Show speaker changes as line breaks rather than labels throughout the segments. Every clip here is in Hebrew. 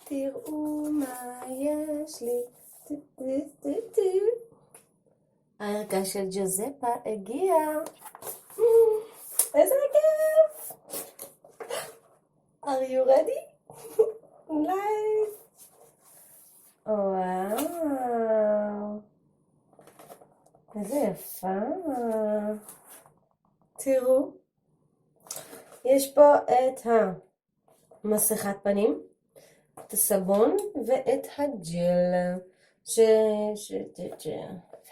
תראו מה יש לי. הערכה של ג'וזפה הגיעה. איזה כיף! Are you ready? Nice! וואו! איזה יפה! תראו, יש פה את המסכת פנים, את הסבון ואת הג'ל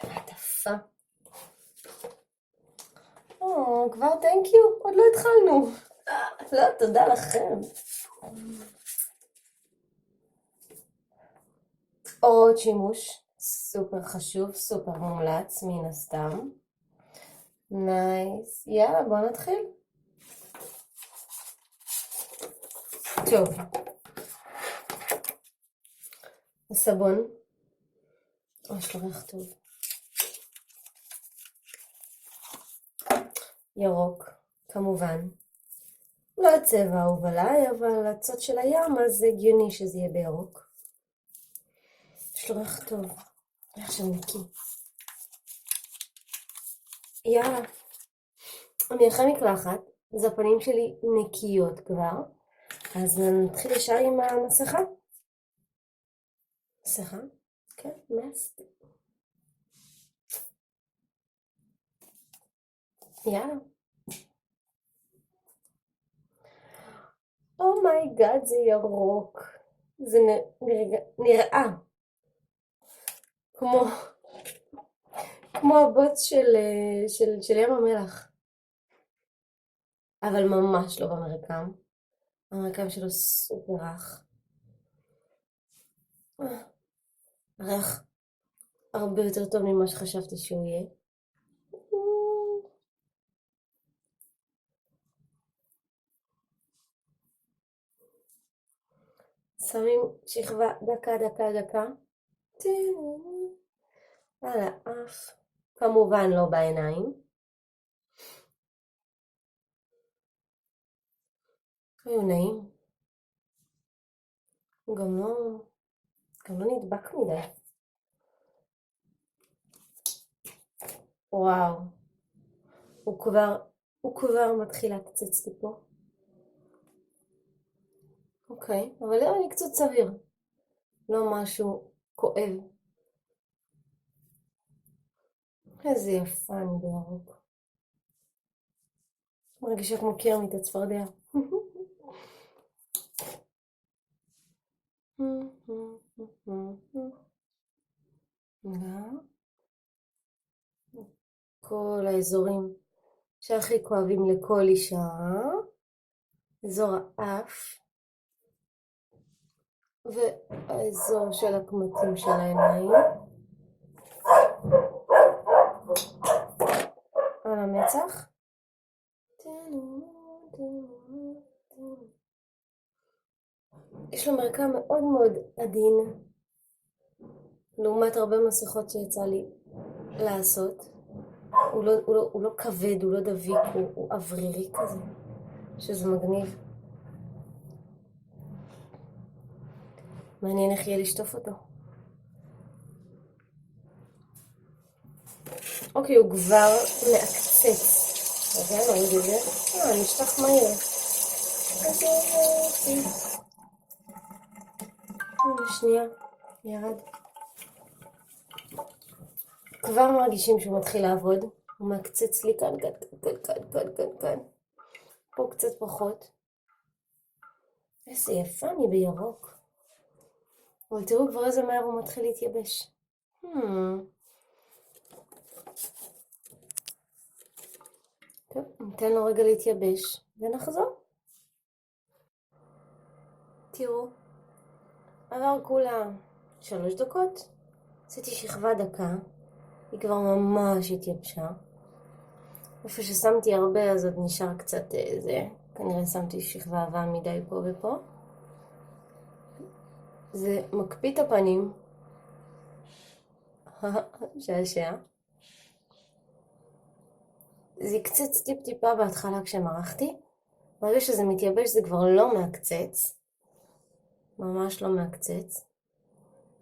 מעטפה. כבר thank you, עוד לא התחלנו. לא, תודה לכם. הוראות שימוש, סופר חשוב, סופר מומלץ מן הסתם. נייס, יאללה בוא נתחיל. טוב, הסבון, יש לו ריח טוב, ירוק כמובן, לא הצבע האהוב עליי, אבל הצד של הים אז זה הגיוני שזה יהיה בירוק. יש לו ריח טוב, ריח של נקי. יאללה, אני אחרי מקלחת, אז הפנים שלי נקיות כבר, אז נתחיל ישר עם המסכה. מסכה? כן, מסט. יאללה. אומייגאד, זה ירוק. זה נראה כמו הבוץ של ים המלח. אבל ממש לא במרקם. המרקם שלו סופר רך. רך הרבה יותר טוב ממה שחשבתי שהוא יהיה. שמים שכבה דקה. על האף. כמובן לא בעיניים. היו נעים. גם לא נדבק מדי. וואו. הוא כבר מתחיל להקצץ לי פה. אוקיי, אבל נראה לי קצת סביר. לא משהו כואב. איזה יפה אני בירוק. מרגישה כמו קרמית הצפרדע. כל האזורים שהכי כואבים לכל אישה, אזור האף והאזור של הקמטים של העיניים, על המצח. יש לו מרקם מאוד מאוד עדין, לעומת הרבה מסכות שיצא לי לעשות. הוא לא כבד, הוא לא דביק, הוא אוורירי כזה, שזה מגניב. מעניין איך יהיה לשטוף אותו. אוקיי, הוא כבר מעקצץ. רגע, נוריד את זה. נשטח מהר. הנה שנייה, ירד. כבר מרגישים שהוא מתחיל לעבוד. הוא מעקצץ לי כאן. פה קצת פחות. איזה יפה אני בירוק. אבל תראו כבר איזה מהר הוא מתחיל להתייבש. טוב, ניתן לו רגע להתייבש ונחזור. תראו, עבר כולה 3 דקות. עשיתי שכבה דקה. היא כבר ממש התייבשה. איפה ששמתי הרבה אז עוד נשאר קצת זה. כנראה שמתי שכבה עבה מדי פה ופה. זה מקפיא את הפנים. שעשע. זה קצץ טיפה בהתחלה כשמרחתי. ברגע שזה מתייבש זה כבר לא מעקצץ. ממש לא מעקצץ,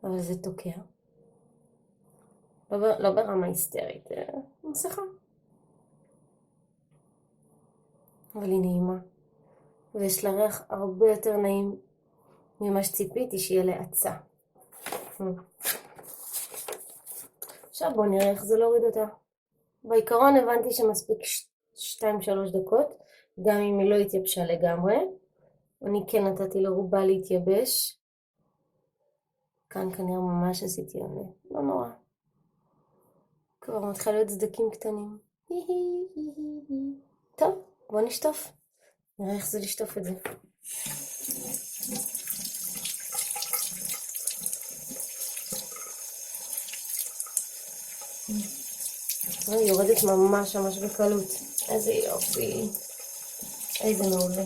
אבל זה תוקע. לא ברמה היסטרית, מסכה. אבל היא נעימה. ויש לה ריח הרבה יותר נעים ממה שציפיתי שיהיה לעצה. עכשיו בואו נראה איך זה להוריד אותה. בעיקרון הבנתי שמספיק 2-3 דקות, גם אם היא לא התייבשה לגמרי. אני כן נתתי לרובה להתייבש. כאן כנראה ממש עשיתי עונה, לא נורא. כבר מתחיל להיות סדקים קטנים. טוב, בוא נשטוף. נראה איך זה לשטוף את זה. היא יורדת ממש בקלות. איזה יופי. איזה מעולה.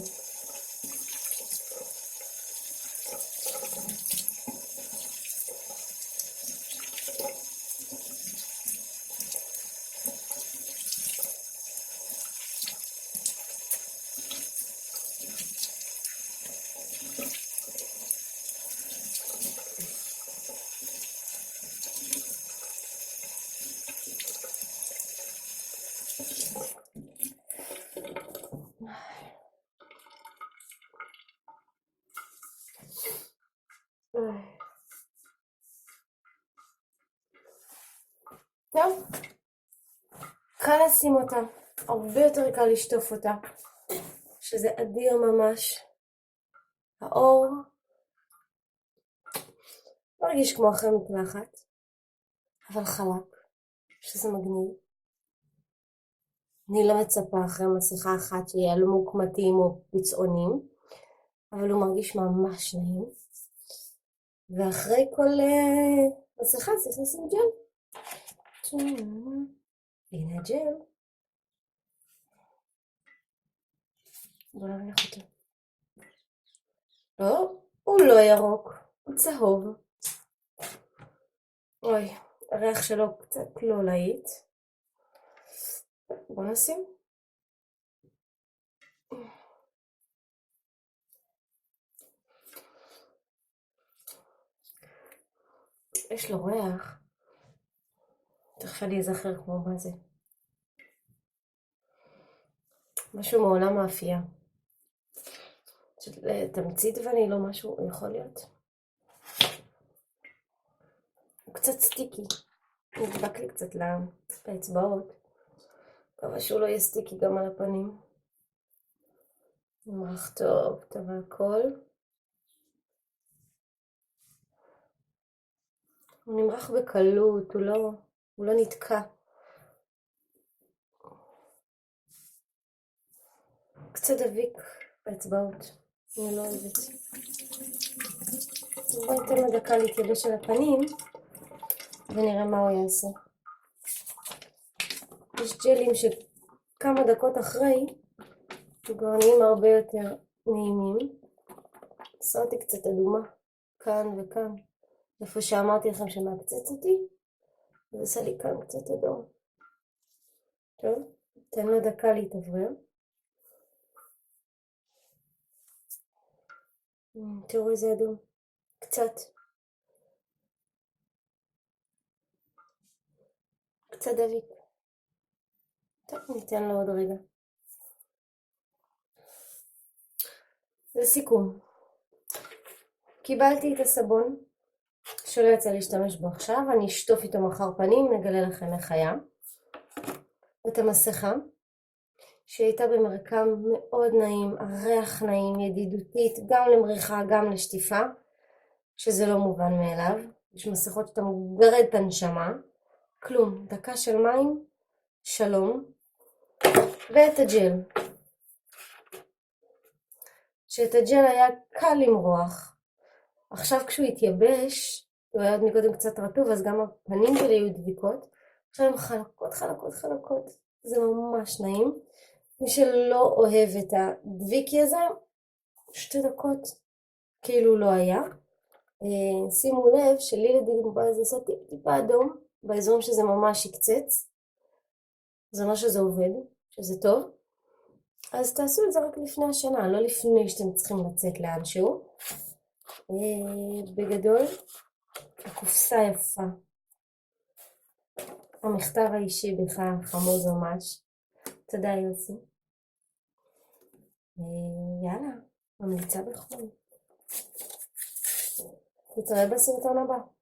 טוב, קל לשים אותה, הרבה יותר קל לשטוף אותה, שזה אדיר ממש. האור מרגיש כמו אחרי מקלחת, אבל חלק, שזה מגניב. אני לא מצפה אחרי מסכה אחת שיעלמו קמטים או פצעונים, אבל הוא מרגיש ממש נעים. ואחרי כל מסכה צריך לשים ג'ל. הנה הג'ל. בוא נריח אותו. לא, הוא לא ירוק, הוא צהוב. אוי, הריח שלו קצת לא להיט. בוא נשים. יש לו ריח. תכף אני אזכר כמו מה זה. משהו מעולם האפייה. תמצית ונילה משהו יכול להיות. הוא קצת סטיקי. הוא נדבק לי קצת לאצבעות. אבל שהוא לא יהיה סטיקי גם על הפנים. נמרח טוב, טוב הכל. הוא נמרח בקלות, הוא לא נתקע. קצת דביק באצבעות, אני לא אוהבת. בואי ניתן לו דקה להתייבש על הפנים, ונראה מה הוא יעשה. יש ג'לים שכמה דקות אחרי, כבר נהיים הרבה יותר נעימים. עשה אותי קצת אדומה, כאן וכאן. איפה שאמרתי לכם שמעקצץ אותי, אז עשה לי כאן קצת אדום. טוב, תן לו דקה להתאוורר. תראו איזה אדום, קצת דביק. טוב, ניתן לו עוד רגע. לסיכום, קיבלתי את הסבון שלא יצא להשתמש בו עכשיו, אני אשטוף איתו מחר פנים, נגלה לכם איך היה. את המסכה, שהייתה במרקם מאוד נעים, הריח נעים, ידידותית, גם למריחה, גם לשטיפה, שזה לא מובן מאליו. יש מסכות שאתה מגרד את הנשמה, כלום, דקה של מים, שלום. ואת הג'ל, שאת הג'ל היה קל למרוח. עכשיו כשהוא התייבש, הוא היה עוד מקודם קצת רטוב, אז גם הפנים שלי היו דביקות. עכשיו הם חלקות, זה ממש נעים. מי שלא אוהב את הדביקי הזה, 2 דקות כאילו לא היה. שימו לב שלי לדוגמה זה עושה טיפה אדום, באזורים שזה ממש יקצץ. זה אומר שזה עובד, שזה טוב. אז תעשו את זה רק לפני השנה, לא לפני שאתם צריכים לצאת לאנשהו. בגדול, הקופסה יפה. המכתב האישי בכלל חמוד ממש. תודה יוסי. יאללה, ממליצה בחום. נתראה בסרטון הבא.